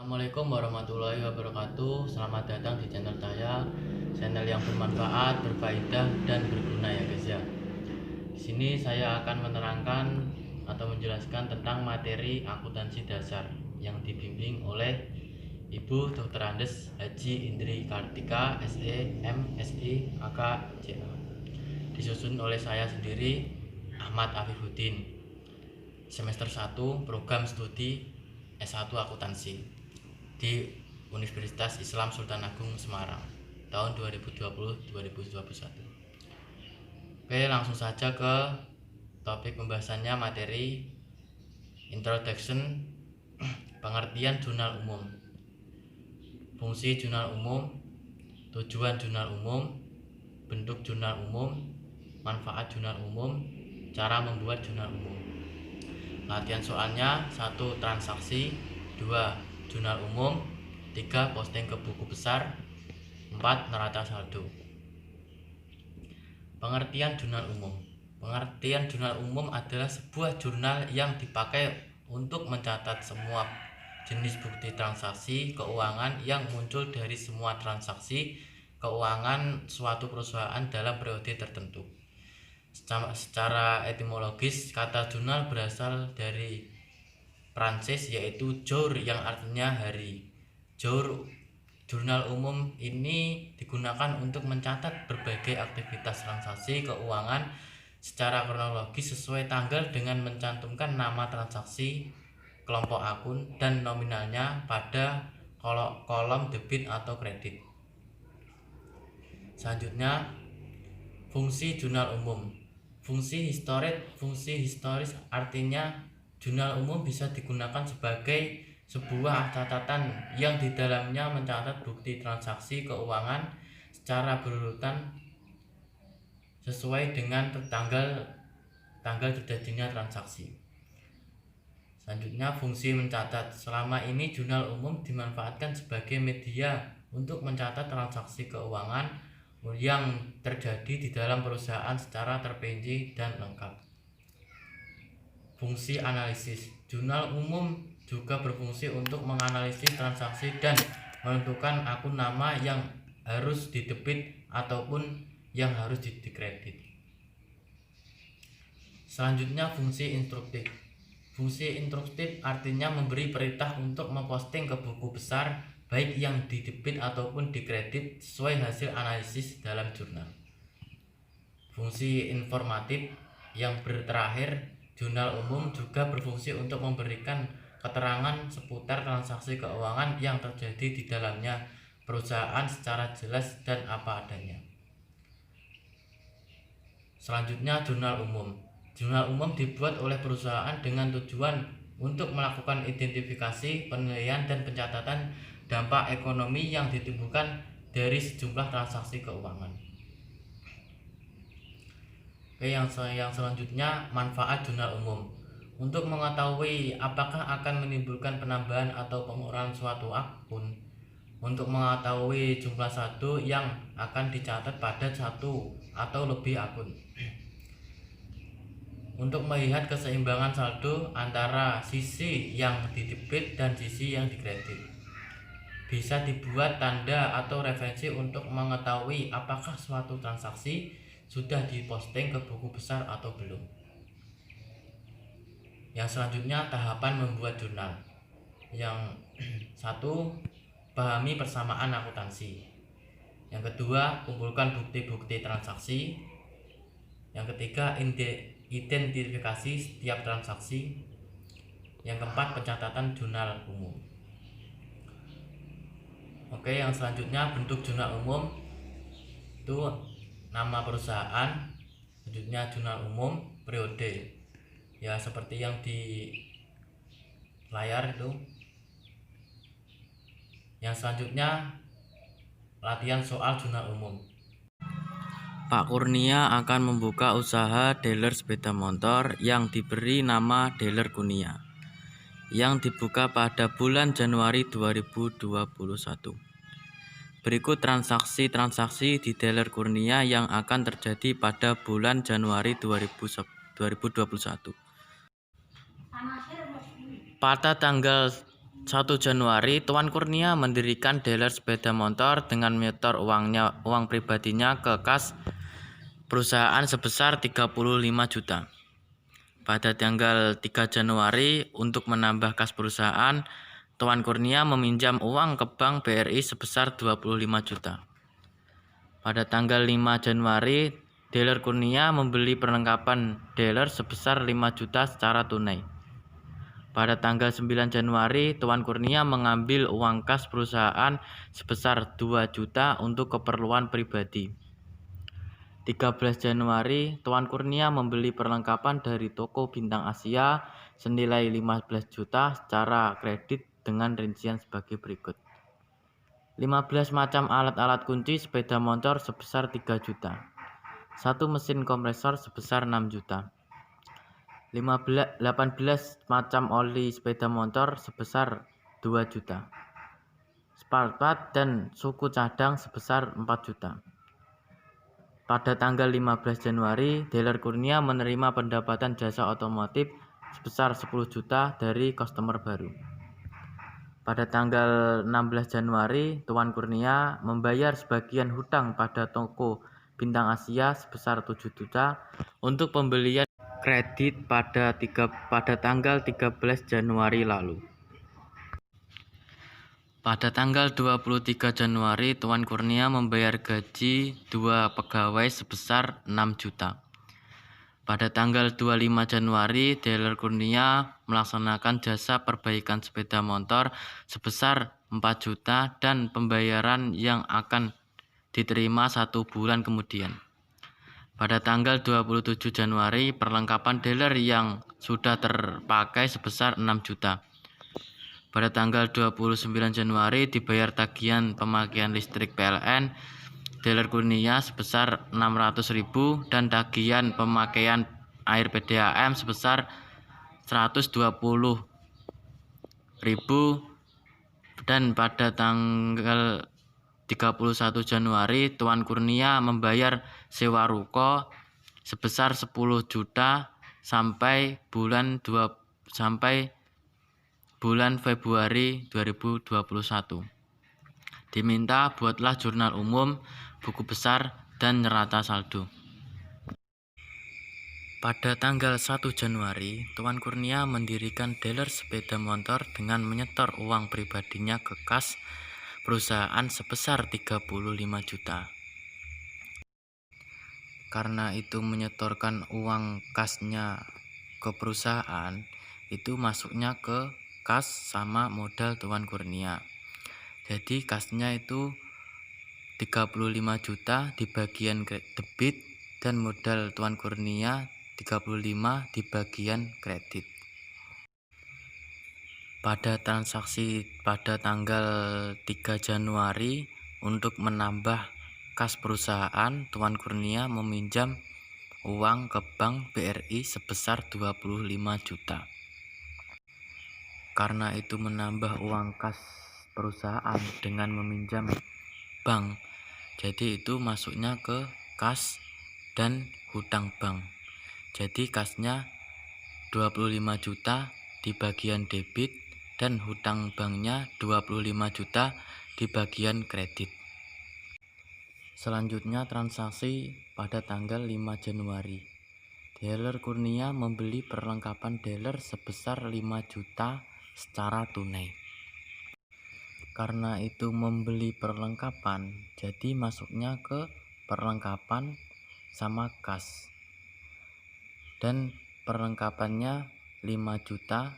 Assalamualaikum warahmatullahi wabarakatuh. Selamat datang di channel saya, channel yang bermanfaat, berfaedah, dan berguna ya guys ya. Di sini saya akan menerangkan atau menjelaskan tentang materi akuntansi dasar yang dibimbing oleh Ibu Dr. Andes Haji Indri Kartika SE MSI AK JA. Disusun oleh saya sendiri, Ahmad Afifuddin, semester 1 program studi S1 akuntansi di Universitas Islam Sultan Agung Semarang tahun 2020-2021. Oke, langsung saja ke topik pembahasannya. Materi Introduction, pengertian jurnal umum, fungsi jurnal umum, tujuan jurnal umum, bentuk jurnal umum, manfaat jurnal umum, cara membuat jurnal umum. Latihan soalnya: 1. Transaksi, 2. Jurnal umum, 3. Posting ke buku besar, 4. Neraca saldo. Pengertian jurnal umum. Pengertian jurnal umum adalah sebuah jurnal yang dipakai untuk mencatat semua jenis bukti transaksi keuangan yang muncul dari semua transaksi keuangan suatu perusahaan dalam periode tertentu. Secara etimologis, kata jurnal berasal dari Prancis, yaitu jour yang artinya hari. Jurnal umum ini digunakan untuk mencatat berbagai aktivitas transaksi keuangan secara kronologis sesuai tanggal dengan mencantumkan nama transaksi, kelompok akun, dan nominalnya pada kolom debit atau kredit. Selanjutnya, fungsi jurnal umum. Fungsi historis artinya jurnal umum bisa digunakan sebagai sebuah catatan yang di dalamnya mencatat bukti transaksi keuangan secara berurutan sesuai dengan tanggal terjadinya transaksi. Selanjutnya, fungsi mencatat. Selama ini jurnal umum dimanfaatkan sebagai media untuk mencatat transaksi keuangan yang terjadi di dalam perusahaan secara terperinci dan lengkap. Fungsi analisis. Jurnal umum juga berfungsi untuk menganalisis transaksi dan menentukan akun nama yang harus didebit ataupun yang harus dikredit. Selanjutnya, fungsi instruktif. Fungsi instruktif artinya memberi perintah untuk memposting ke buku besar, baik yang didebit ataupun dikredit sesuai hasil analisis dalam jurnal. Fungsi informatif yang terakhir, jurnal umum juga berfungsi untuk memberikan keterangan seputar transaksi keuangan yang terjadi di dalamnya perusahaan secara jelas dan apa adanya. Selanjutnya, jurnal umum. Jurnal umum dibuat oleh perusahaan dengan tujuan untuk melakukan identifikasi, penilaian, dan pencatatan dampak ekonomi yang ditimbulkan dari sejumlah transaksi keuangan. Oke, yang selanjutnya, manfaat jurnal umum. Untuk mengetahui apakah akan menimbulkan penambahan atau pengurangan suatu akun, untuk mengetahui jumlah saldo yang akan dicatat pada satu atau lebih akun, untuk melihat keseimbangan saldo antara sisi yang didebit dan sisi yang dikredit. Bisa dibuat tanda atau referensi untuk mengetahui apakah suatu transaksi sudah diposting ke buku besar atau belum. Yang selanjutnya, tahapan membuat jurnal. Yang 1. Pahami persamaan akuntansi. Yang kedua, kumpulkan bukti-bukti transaksi. Yang ketiga, identifikasi setiap transaksi. Yang keempat, pencatatan jurnal umum. Oke, yang selanjutnya, bentuk jurnal umum. Itu nama perusahaan, selanjutnya jurnal umum, periode. Ya, seperti yang di layar itu. Yang selanjutnya, latihan soal jurnal umum. Pak Kurnia akan membuka usaha dealer sepeda motor yang diberi nama Dealer Kurnia, yang dibuka pada bulan Januari 2021. Berikut transaksi-transaksi di Dealer Kurnia yang akan terjadi pada bulan Januari 2021. Pada tanggal 1 Januari, Tuan Kurnia mendirikan dealer sepeda motor dengan menyetor uang pribadinya ke kas perusahaan sebesar 35 juta. Pada tanggal 3 Januari, untuk menambah kas perusahaan, Tuan Kurnia meminjam uang ke Bank BRI sebesar 25 juta. Pada tanggal 5 Januari, dealer Kurnia membeli perlengkapan dealer sebesar 5 juta secara tunai. Pada tanggal 9 Januari, Tuan Kurnia mengambil uang kas perusahaan sebesar 2 juta untuk keperluan pribadi. 13 Januari, Tuan Kurnia membeli perlengkapan dari toko Bintang Asia senilai 15 juta secara kredit dengan rincian sebagai berikut. 15 macam alat-alat kunci sepeda motor sebesar 3 juta. 1 mesin kompresor sebesar 6 juta. 18 macam oli sepeda motor sebesar 2 juta. Spare part dan suku cadang sebesar 4 juta. Pada tanggal 15 Januari, dealer Kurnia menerima pendapatan jasa otomotif sebesar 10 juta dari customer baru. Pada tanggal 16 Januari, Tuan Kurnia membayar sebagian hutang pada toko Bintang Asia sebesar 7 juta untuk pembelian kredit pada tanggal 13 Januari lalu. Pada tanggal 23 Januari, Tuan Kurnia membayar gaji 2 pegawai sebesar 6 juta. Pada tanggal 25 Januari, dealer Kurnia melaksanakan jasa perbaikan sepeda motor sebesar 4 juta dan pembayaran yang akan diterima 1 bulan kemudian. Pada tanggal 27 Januari, perlengkapan dealer yang sudah terpakai sebesar 6 juta. Pada tanggal 29 Januari, dibayar tagihan pemakaian listrik PLN dealer Kurnia sebesar 600.000 dan tagihan pemakaian air PDAM sebesar 120.000. Dan pada tanggal 31 Januari, Tuan Kurnia membayar sewa ruko sebesar 10 juta sampai bulan Februari 2021. Diminta buatlah jurnal umum, buku besar, dan nyerata saldo. Pada tanggal 1 Januari, Tuan Kurnia mendirikan dealer sepeda motor dengan menyetor uang pribadinya ke kas perusahaan sebesar 35 juta. Karena itu menyetorkan uang kasnya ke perusahaan, itu masuknya ke kas sama modal Tuan Kurnia. Jadi kasnya itu 35 juta di bagian debit dan modal Tuan Kurnia 35 di bagian kredit. Pada transaksi pada tanggal 3 Januari, untuk menambah kas perusahaan, Tuan Kurnia meminjam uang ke Bank BRI sebesar 25 juta. Karena itu menambah uang kas perusahaan dengan meminjam bank, jadi itu masuknya ke kas dan hutang bank. Jadi kasnya 25 juta di bagian debit dan hutang banknya 25 juta di bagian kredit. Selanjutnya transaksi pada tanggal 5 Januari. Dealer Kurnia membeli perlengkapan dealer sebesar 5 juta secara tunai. Karena itu membeli perlengkapan, jadi masuknya ke perlengkapan sama kas. Dan perlengkapannya 5 juta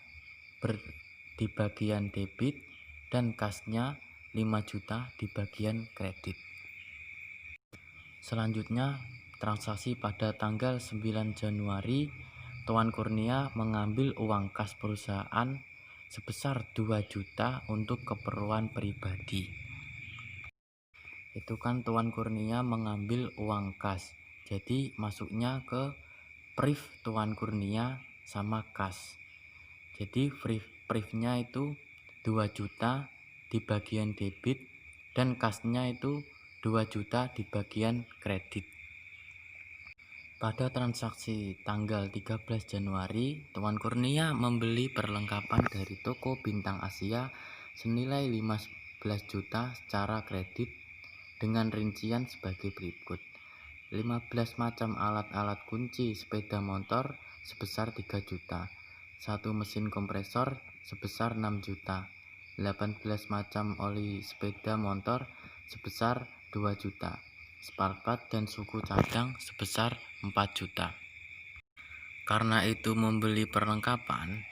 di bagian debit dan kasnya 5 juta di bagian kredit. Selanjutnya transaksi pada tanggal 9 Januari, Tuan Kurnia mengambil uang kas perusahaan sebesar 2 juta untuk keperluan pribadi. Itu kan Tuan Kurnia mengambil uang kas, jadi masuknya ke priv Tuan Kurnia sama kas. Jadi privnya itu 2 juta di bagian debit dan kasnya itu 2 juta di bagian kredit. Pada transaksi tanggal 13 Januari, Tuan Kurnia membeli perlengkapan dari toko Bintang Asia senilai 15 juta secara kredit dengan rincian sebagai berikut. 15 macam alat-alat kunci sepeda motor sebesar 3 juta, 1 mesin kompresor sebesar 6 juta, 18 macam oli sepeda motor sebesar 2 juta, spare part dan suku cadang sebesar 4 juta. Karena itu membeli perlengkapan,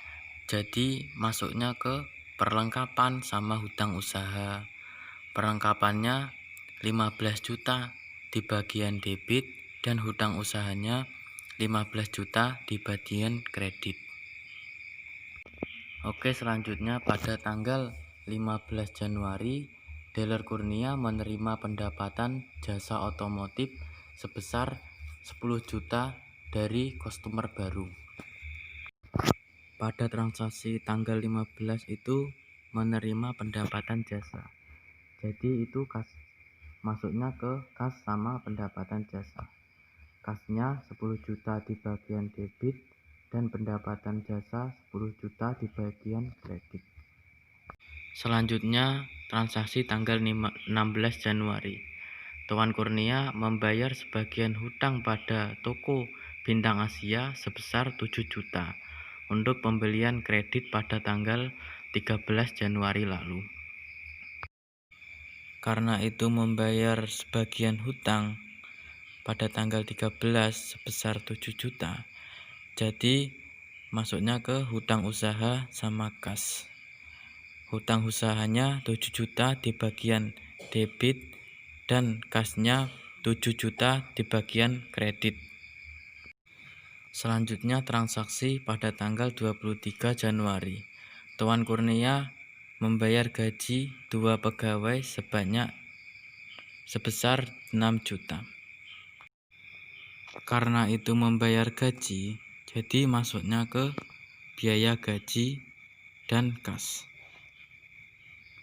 jadi masuknya ke perlengkapan sama hutang usaha. Perlengkapannya 15 juta di bagian debit dan hutang usahanya 15 juta di bagian kredit. Oke, selanjutnya pada tanggal 15 Januari, dealer Kurnia menerima pendapatan jasa otomotif sebesar 10 juta dari customer baru. Pada transaksi tanggal 15 itu menerima pendapatan jasa. Jadi itu masuknya ke kas sama pendapatan jasa. Kasnya 10 juta di bagian debit dan pendapatan jasa 10 juta di bagian kredit. Selanjutnya transaksi tanggal 16 Januari. Tuan Kurnia membayar sebagian hutang pada toko Bintang Asia sebesar 7 juta untuk pembelian kredit pada tanggal 13 Januari lalu. Karena itu membayar sebagian hutang pada tanggal 13 sebesar 7 juta. Jadi masuknya ke hutang usaha sama kas. Hutang usahanya 7 juta di bagian debit dan kasnya 7 juta di bagian kredit. Selanjutnya transaksi pada tanggal 23 Januari. Tuan Kurnia membayar gaji 2 pegawai sebesar 6 juta. Karena itu membayar gaji, jadi masuknya ke biaya gaji dan kas.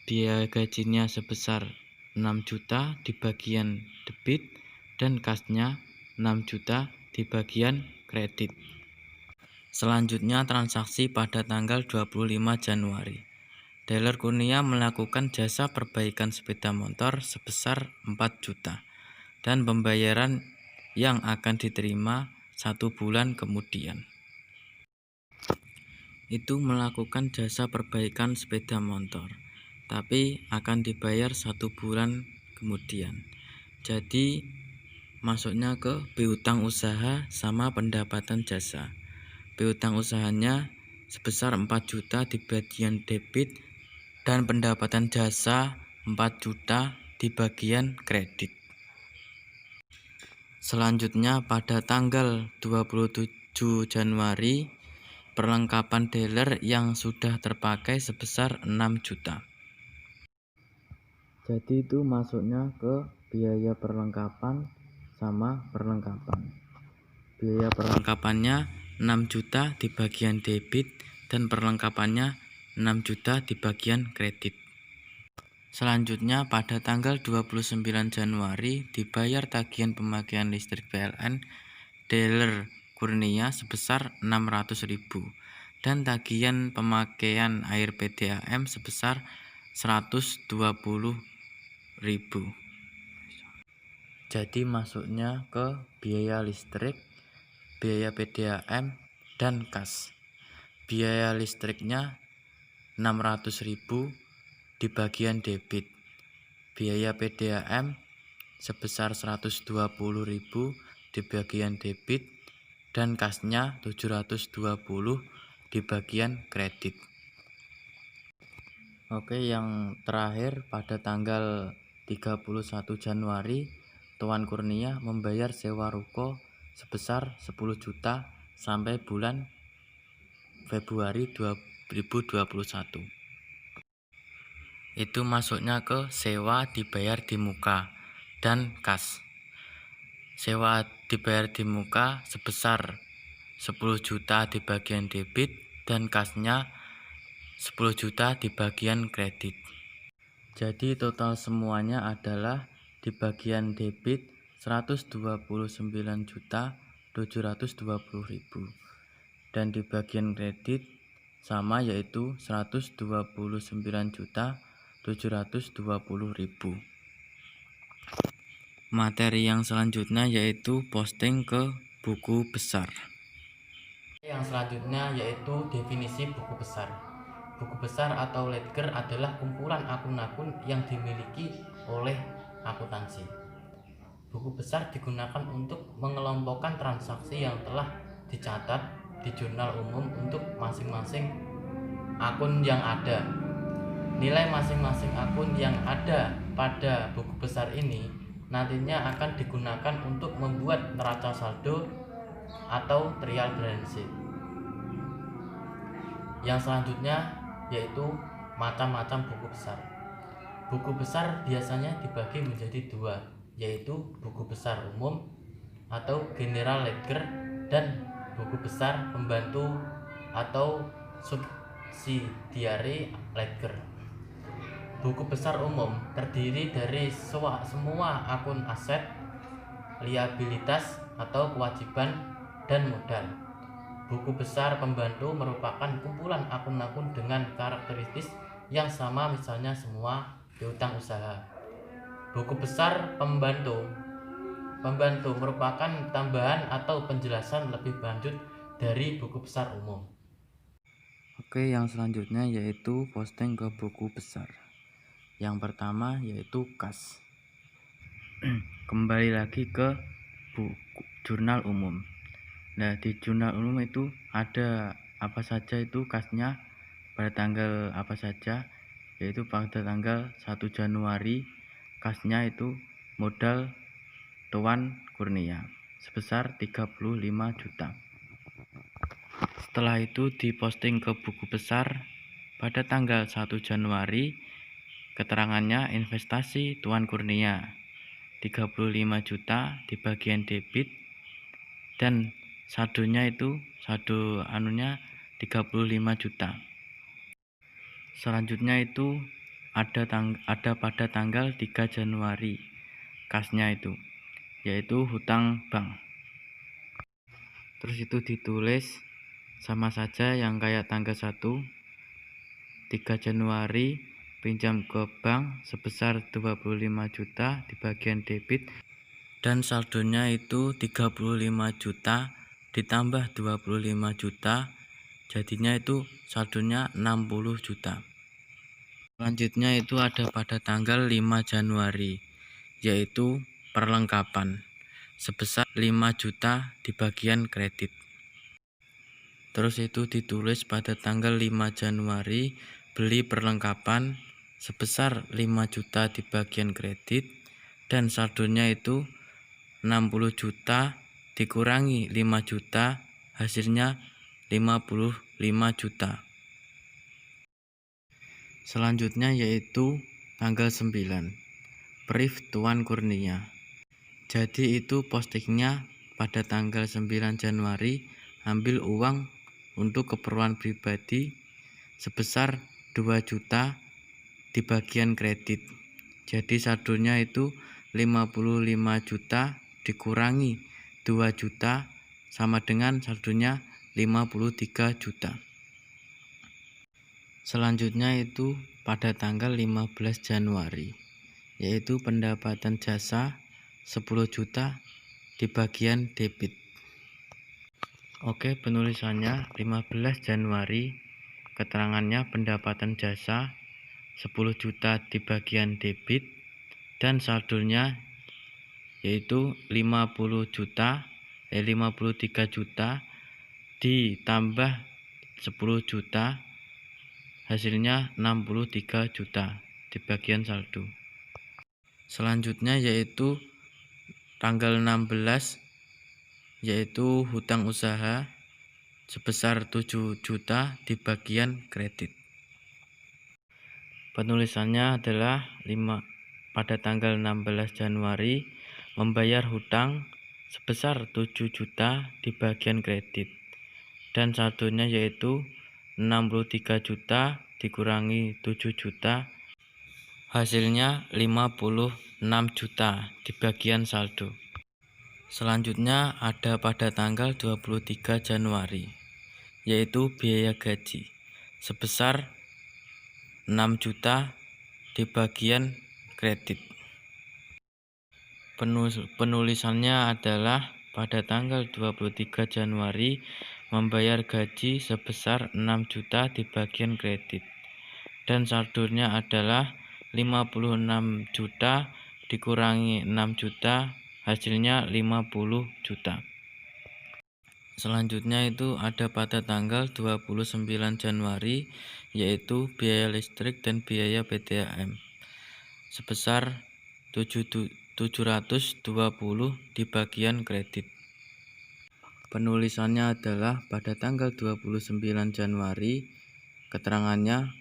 Biaya gajinya sebesar 6 juta di bagian debit dan kasnya 6 juta di bagian kredit. Selanjutnya transaksi pada tanggal 25 Januari. Dealer Kurnia melakukan jasa perbaikan sepeda motor sebesar 4 juta dan pembayaran yang akan diterima 1 bulan kemudian. Itu melakukan jasa perbaikan sepeda motor, tapi akan dibayar 1 bulan kemudian. Jadi masuknya ke piutang usaha sama pendapatan jasa. Piutang usahanya sebesar 4 juta di bagian debit dan pendapatan jasa 4 juta di bagian kredit. Selanjutnya pada tanggal 27 Januari, perlengkapan dealer yang sudah terpakai sebesar 6 juta. Jadi itu masuknya ke biaya perlengkapan sama perlengkapan. Biaya perlengkapannya 6 juta di bagian debit dan perlengkapannya 6 juta di bagian kredit. Selanjutnya pada tanggal 29 Januari dibayar tagihan pemakaian listrik PLN dealer Kurnia sebesar 600.000 dan tagihan pemakaian air PDAM sebesar 120.000. Jadi masuknya ke biaya listrik, biaya PDAM dan kas. Biaya listriknya 600.000 di bagian debit, biaya PDAM sebesar 120.000 di bagian debit dan kasnya 720 di bagian kredit. Oke, yang terakhir pada tanggal 31 Januari Tuan Kurnia membayar sewa ruko sebesar 10 juta sampai bulan Februari 2021. Itu masuknya ke sewa dibayar di muka dan kas. Sewa dibayar di muka sebesar 10 juta di bagian debit dan kasnya 10 juta di bagian kredit. Jadi total semuanya adalah di bagian debit 129 juta 720.000, dan di bagian kredit sama, yaitu 129.720.000. Materi yang selanjutnya yaitu posting ke buku besar. Yang selanjutnya yaitu definisi buku besar. Buku besar atau ledger adalah kumpulan akun-akun yang dimiliki oleh akuntansi. Buku besar digunakan untuk mengelompokkan transaksi yang telah dicatat di jurnal umum untuk masing-masing akun yang ada. Nilai masing-masing akun yang ada pada buku besar ini nantinya akan digunakan untuk membuat neraca saldo atau trial balance sheet. Yang selanjutnya yaitu macam-macam buku besar. Buku besar biasanya dibagi menjadi dua, yaitu buku besar umum atau general ledger dan buku besar pembantu atau subsidiary ledger. Buku besar umum terdiri dari semua akun aset, liabilitas atau kewajiban, dan modal. Buku besar pembantu merupakan kumpulan akun-akun dengan karakteristik yang sama, misalnya semua piutang usaha. Buku besar pembantu merupakan tambahan atau penjelasan lebih lanjut dari buku besar umum. Oke, yang selanjutnya yaitu posting ke buku besar. Yang pertama yaitu kas. Kembali lagi ke buku jurnal umum. Nah, di jurnal umum itu ada apa saja itu kasnya pada tanggal apa saja, yaitu pada tanggal 1 Januari kasnya itu modal Tuan Kurnia sebesar 35 juta. Setelah itu diposting ke buku besar pada tanggal 1 Januari, keterangannya investasi Tuan Kurnia 35 juta di bagian debit, dan saldonya itu saldo 35 juta. Selanjutnya itu ada pada tanggal 3 Januari kasnya itu, yaitu hutang bank. Terus itu ditulis sama saja yang kayak tanggal 1, 3 Januari pinjam ke bank sebesar 25 juta di bagian debit, dan saldonya itu 35 juta ditambah 25 juta, jadinya itu saldonya 60 juta. Selanjutnya itu ada pada tanggal 5 Januari, yaitu perlengkapan sebesar 5 juta di bagian kredit. Terus itu ditulis pada tanggal 5 Januari beli perlengkapan sebesar 5 juta di bagian kredit, dan saldonya itu 60 juta dikurangi 5 juta, hasilnya 55 juta. Selanjutnya yaitu tanggal 9, brief Tuan Kurnia. Jadi itu postingnya pada tanggal 9 Januari, ambil uang untuk keperluan pribadi sebesar 2 juta di bagian kredit. Jadi saldonya itu 55 juta dikurangi 2 juta sama dengan saldonya 53 juta. Selanjutnya itu pada tanggal 15 Januari, yaitu pendapatan jasa 10 juta di bagian debit. Oke, penulisannya 15 Januari, keterangannya pendapatan jasa 10 juta di bagian debit, dan saldonya yaitu 53 juta ditambah 10 juta, hasilnya 63 juta di bagian saldo. Selanjutnya yaitu tanggal 16, yaitu hutang usaha sebesar 7 juta di bagian kredit. Penulisannya adalah pada tanggal 16 Januari membayar hutang sebesar 7 juta di bagian kredit, dan saldonya yaitu 63 juta dikurangi 7 juta, hasilnya 56 juta di bagian saldo. Selanjutnya ada pada tanggal 23 Januari, yaitu biaya gaji sebesar 6 juta di bagian kredit. Penulisannya adalah pada tanggal 23 Januari membayar gaji sebesar 6 juta di bagian kredit, dan saldonya adalah 56 juta dikurangi 6 juta, hasilnya 50 juta. Selanjutnya itu ada pada tanggal 29 Januari, yaitu biaya listrik dan biaya PDAM sebesar 720 di bagian kredit. Penulisannya adalah pada tanggal 29 Januari, keterangannya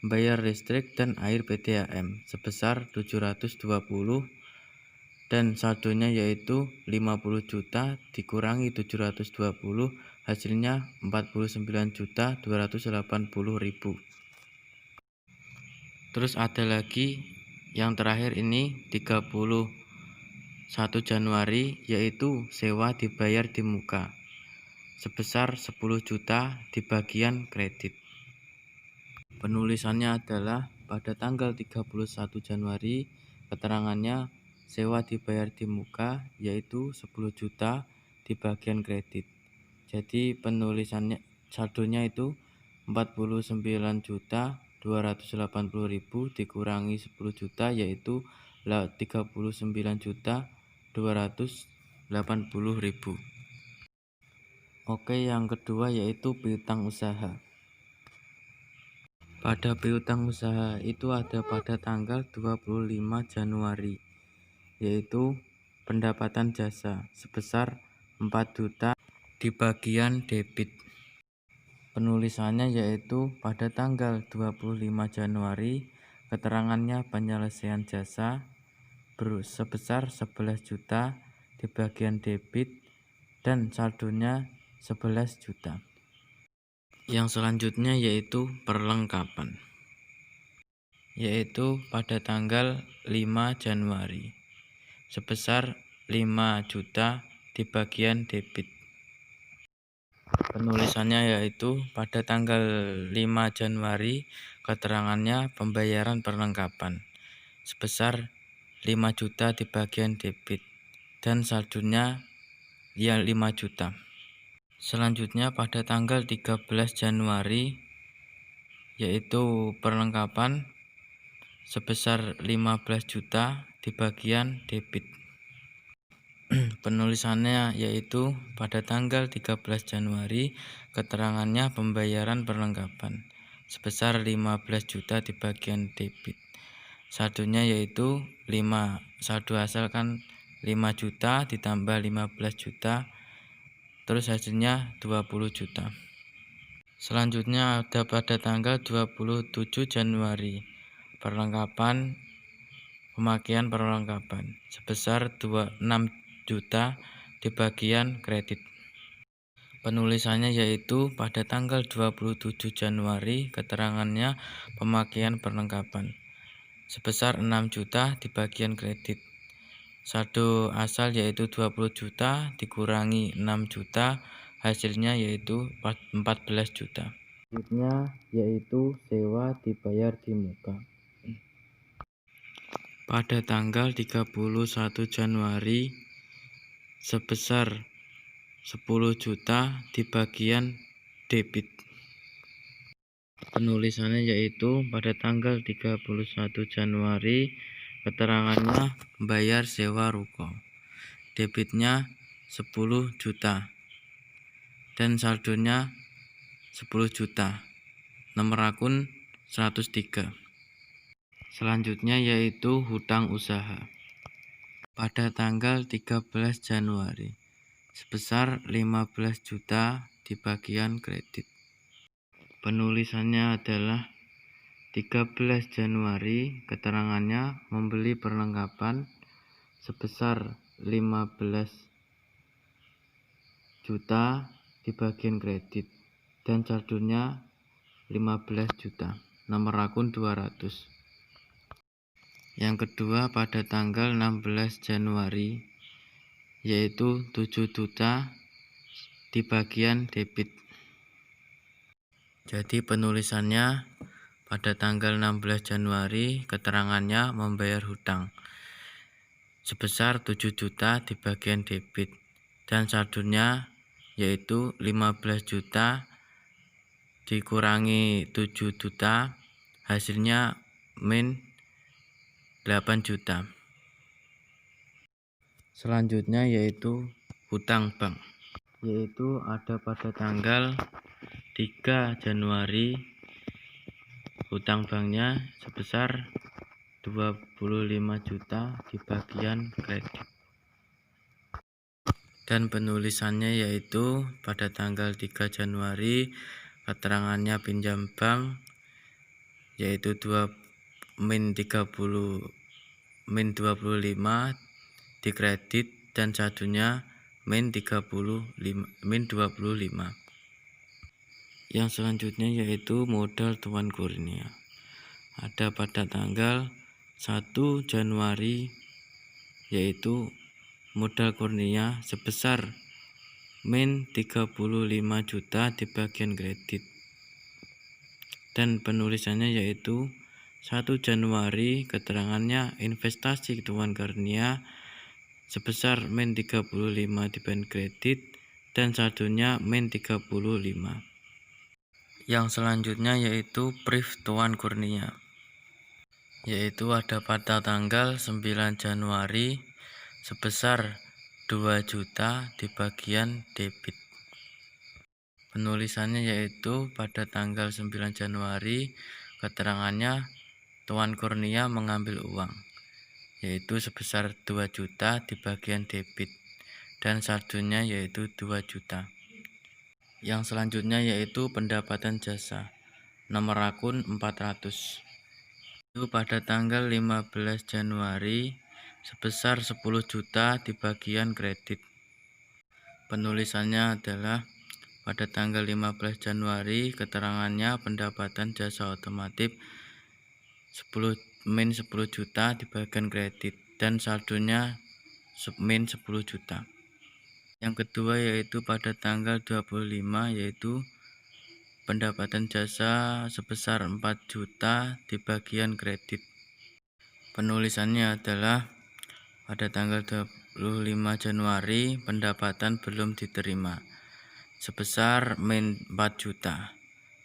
bayar listrik dan air PDAM sebesar 720 dan saldonya yaitu 50 juta dikurangi 720, hasilnya 49.280.000. Terus ada lagi yang terakhir ini 31 Januari, yaitu sewa dibayar di muka sebesar 10 juta di bagian kredit. Penulisannya adalah pada tanggal 31 Januari, keterangannya sewa dibayar di muka yaitu 10 juta di bagian kredit. Jadi penulisannya saldonya itu 49.280.000 dikurangi 10 juta yaitu 39.280.000. Oke, yang kedua yaitu piutang usaha. Pada piutang usaha itu ada pada tanggal 25 Januari, yaitu pendapatan jasa sebesar 4 juta di bagian debit. Penulisannya yaitu pada tanggal 25 Januari, keterangannya penyelesaian jasa sebesar 11 juta di bagian debit dan saldonya 11 juta. Yang selanjutnya yaitu perlengkapan, yaitu pada tanggal 5 Januari sebesar 5 juta di bagian debit. Penulisannya yaitu pada tanggal 5 Januari, keterangannya pembayaran perlengkapan sebesar 5 juta di bagian debit dan saldonya 5 juta. Selanjutnya pada tanggal 13 Januari yaitu perlengkapan sebesar 15 juta di bagian debit. Penulisannya yaitu pada tanggal 13 Januari, keterangannya pembayaran perlengkapan sebesar 15 juta di bagian debit. Saldonya yaitu 5, saldo asal kan 5 juta ditambah 15 juta, terus hasilnya 20 juta. Selanjutnya ada pada tanggal 27 Januari, perlengkapan pemakaian perlengkapan sebesar 6 juta di bagian kredit. Penulisannya yaitu pada tanggal 27 Januari, keterangannya pemakaian perlengkapan sebesar 6 juta di bagian kredit. Saldo asal yaitu 20 juta dikurangi 6 juta, hasilnya yaitu 14 juta. Selanjutnya yaitu sewa dibayar di muka. Pada tanggal 31 Januari sebesar 10 juta di bagian debit. Penulisannya yaitu pada tanggal 31 Januari, keterangannya bayar sewa ruko. Debitnya 10 juta dan saldonya 10 juta. Nomor akun 103. Selanjutnya yaitu hutang usaha. Pada tanggal 13 Januari sebesar 15 juta di bagian kredit. Penulisannya adalah 13 Januari, keterangannya membeli perlengkapan sebesar 15 juta di bagian kredit dan saldonya 15 juta. Nomor akun 200. Yang kedua pada tanggal 16 Januari yaitu 7 juta di bagian debit. Jadi penulisannya pada tanggal 16 Januari keterangannya membayar hutang sebesar 7 juta di bagian debit dan saldonya yaitu 15 juta dikurangi 7 juta hasilnya min 8 juta. Selanjutnya yaitu hutang bank, yaitu ada pada tanggal 3 Januari hutang banknya sebesar 25 juta di bagian kredit. Dan penulisannya yaitu pada tanggal 3 Januari keterangannya pinjam bank yaitu min 25 di kredit dan saldonya min 25. Yang selanjutnya yaitu modal Tuan Kurnia. Ada pada tanggal 1 Januari yaitu modal Kurnia sebesar min 35 juta di bagian kredit. Dan penulisannya yaitu 1 Januari keterangannya investasi Tuan Kurnia sebesar min 35 di bagian kredit dan saldonya min 35. Yang selanjutnya yaitu brief Tuan Kurnia, yaitu ada pada tanggal 9 Januari sebesar 2 juta di bagian debit. Penulisannya yaitu pada tanggal 9 Januari keterangannya Tuan Kurnia mengambil uang yaitu sebesar 2 juta di bagian debit dan saldonya yaitu 2 juta. Yang selanjutnya yaitu pendapatan jasa nomor akun 400. Itu pada tanggal 15 Januari sebesar 10 juta di bagian kredit. Penulisannya adalah pada tanggal 15 Januari keterangannya pendapatan jasa otomotif min 10 juta di bagian kredit dan saldonya min 10 juta. Yang kedua yaitu pada tanggal 25 yaitu pendapatan jasa sebesar 4 juta di bagian kredit. Penulisannya adalah pada tanggal 25 Januari pendapatan belum diterima sebesar min 4 juta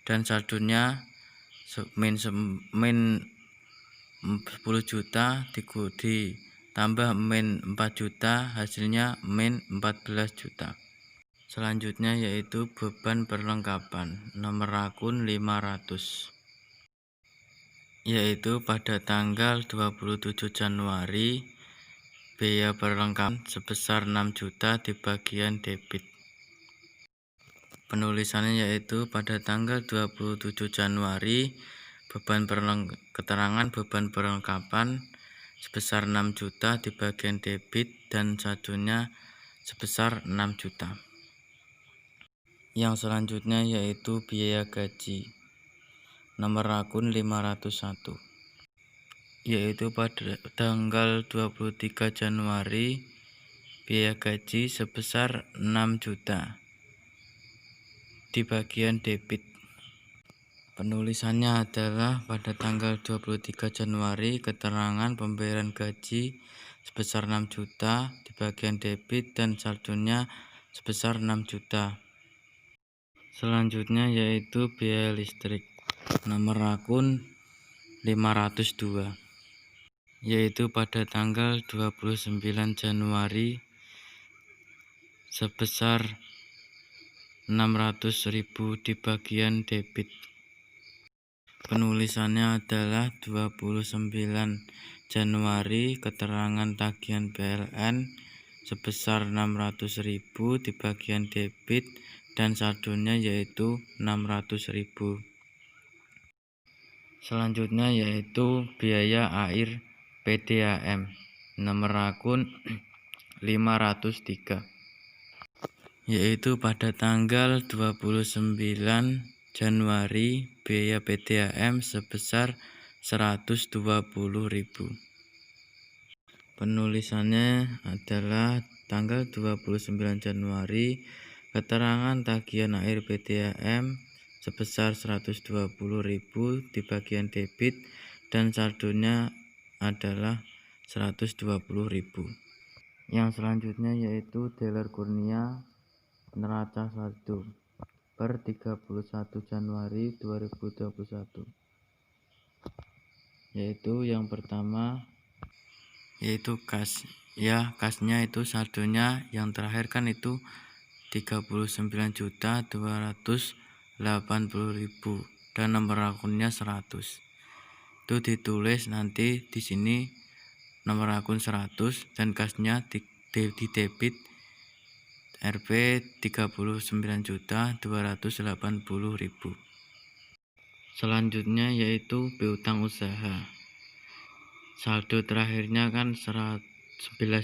dan saldonya min 10 juta ditambah min 4 juta hasilnya min 14 juta. Selanjutnya yaitu beban perlengkapan nomor akun 500, yaitu pada tanggal 27 Januari biaya perlengkapan sebesar 6 juta di bagian debit. Penulisannya yaitu pada tanggal 27 Januari keterangan beban perlengkapan sebesar 6 juta di bagian debit dan saldonya sebesar 6 juta. Yang selanjutnya yaitu biaya gaji nomor akun 501, yaitu pada tanggal 23 Januari biaya gaji sebesar 6 juta di bagian debit. Penulisannya adalah pada tanggal 23 Januari keterangan pembayaran gaji sebesar 6 juta di bagian debit dan saldonya sebesar 6 juta. Selanjutnya yaitu biaya listrik nomor akun 502, yaitu pada tanggal 29 Januari sebesar 600.000 di bagian debit. Penulisannya adalah 29 Januari keterangan tagihan PLN sebesar 600.000 di bagian debit dan saldonya yaitu 600.000. Selanjutnya yaitu biaya air PDAM nomor akun 503, yaitu pada tanggal 29 Januari biaya PDAM sebesar 120.000. Penulisannya adalah tanggal 29 Januari, keterangan tagihan air PDAM sebesar 120.000 di bagian debit dan saldonya adalah 120.000. Yang selanjutnya yaitu dealer Kurnia neraca saldo per 31 Januari 2021, yaitu yang pertama yaitu kas. Ya, kasnya itu saldonya yang terakhir kan itu 39.280.000 dan nomor akunnya 100. Itu ditulis nanti di sini nomor akun 100 dan kasnya di debit Rp 39.280.000. Selanjutnya yaitu piutang usaha. Saldo terakhirnya kan 11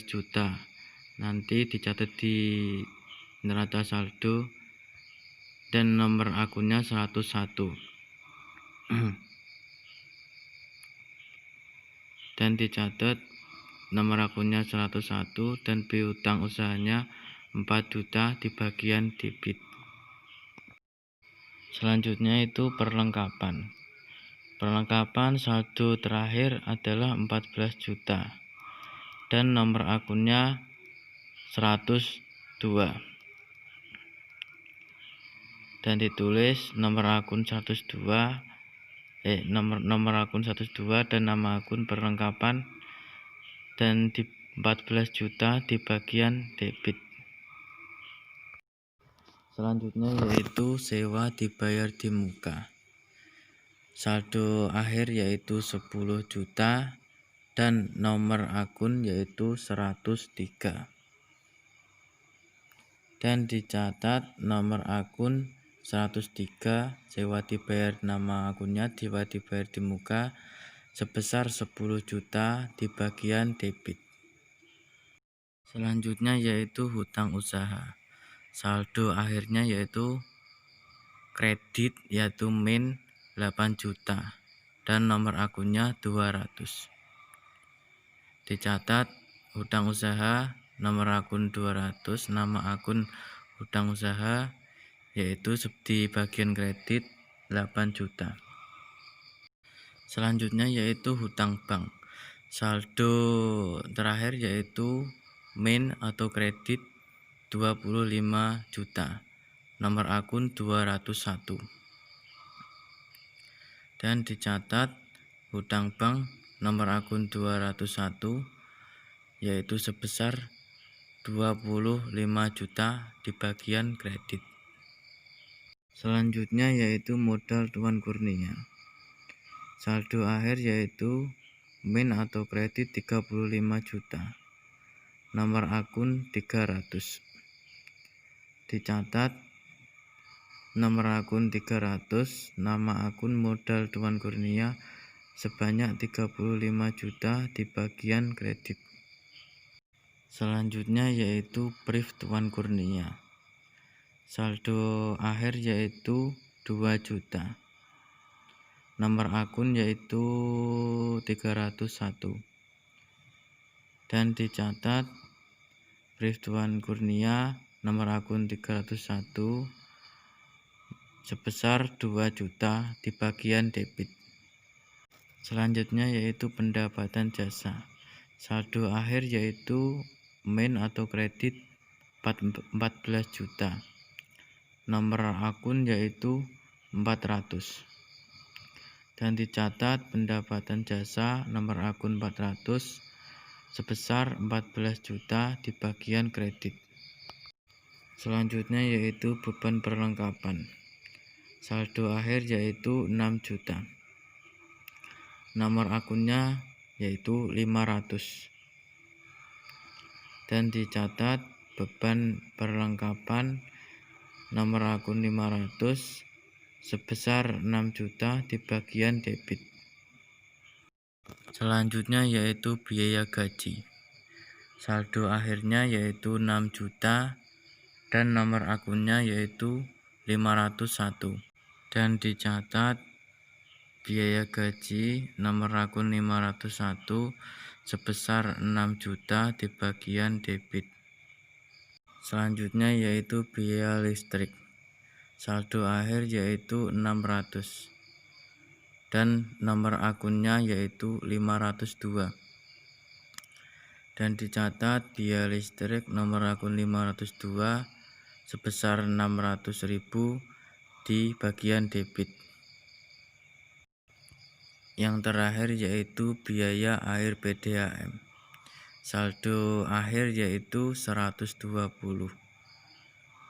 juta. Nanti dicatat di neraca saldo dan nomor akunnya 101. Dan dicatat nomor akunnya 101 dan piutang usahanya 4 juta di bagian debit. Selanjutnya itu perlengkapan. Perlengkapan saldo terakhir adalah 14 juta dan nomor akunnya 102. Dan ditulis nomor akun 102 nomor akun 102 dan nama akun perlengkapan dan di 14 juta di bagian debit. Selanjutnya yaitu sewa dibayar di muka. Saldo akhir yaitu 10 juta dan nomor akun yaitu 103. Dan dicatat nomor akun 103 sewa dibayar nama akunnya sewa dibayar di muka sebesar 10 juta di bagian debit. Selanjutnya yaitu hutang usaha. Saldo akhirnya yaitu kredit yaitu min 8 juta dan nomor akunnya 200. Dicatat hutang usaha nomor akun 200, nama akun hutang usaha yaitu di bagian kredit 8 juta. Selanjutnya yaitu hutang bank. Saldo terakhir yaitu min atau kredit 25 juta. Nomor akun 201. Dan dicatat hutang bank nomor akun 201 yaitu sebesar 25 juta di bagian kredit. Selanjutnya yaitu modal Tuan Kurnia. Saldo akhir yaitu min atau kredit 35 juta. Nomor akun 300. Dicatat nomor akun 300, nama akun modal Tuan Kurnia sebanyak 35 juta di bagian kredit. Selanjutnya yaitu brief Tuan Kurnia. Saldo akhir yaitu 2 juta. Nomor akun yaitu 301. Dan dicatat brief Tuan Kurnia nomor akun 301 sebesar 2 juta di bagian debit. Selanjutnya yaitu pendapatan jasa. Saldo akhir yaitu min atau kredit 14 juta. Nomor akun yaitu 400. Dan dicatat pendapatan jasa nomor akun 400 sebesar 14 juta di bagian kredit. Selanjutnya yaitu beban perlengkapan. Saldo akhir yaitu 6 juta. Nomor akunnya yaitu 500. Dan dicatat beban perlengkapan nomor akun 500 sebesar 6 juta di bagian debit. Selanjutnya yaitu biaya gaji. Saldo akhirnya yaitu 6 juta dan nomor akunnya yaitu 501. Dan dicatat biaya gaji nomor akun 501 sebesar 6 juta di bagian debit. Selanjutnya yaitu biaya listrik. Saldo akhir yaitu 600 dan nomor akunnya yaitu 502. Dan dicatat biaya listrik nomor akun 502 sebesar 600.000 di bagian debit. Yang terakhir yaitu biaya air PDAM. Saldo akhir yaitu 120.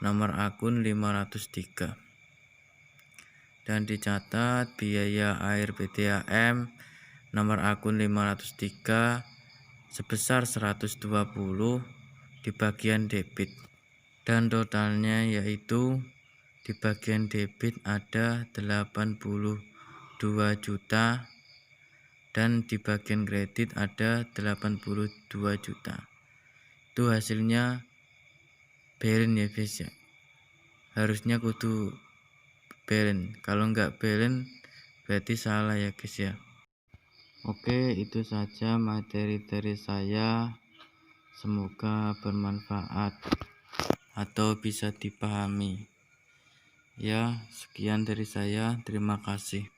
Nomor akun 503. Dan dicatat biaya air PDAM nomor akun 503 sebesar 120 di bagian debit. Dan totalnya yaitu di bagian debit ada 82 juta dan di bagian kredit ada 82 juta. Itu hasilnya balance ya guys ya. Harusnya kudu balance. Kalau nggak balance berarti salah ya guys ya. Oke, itu saja materi dari saya. Semoga bermanfaat atau bisa dipahami. Ya, sekian dari saya. Terima kasih.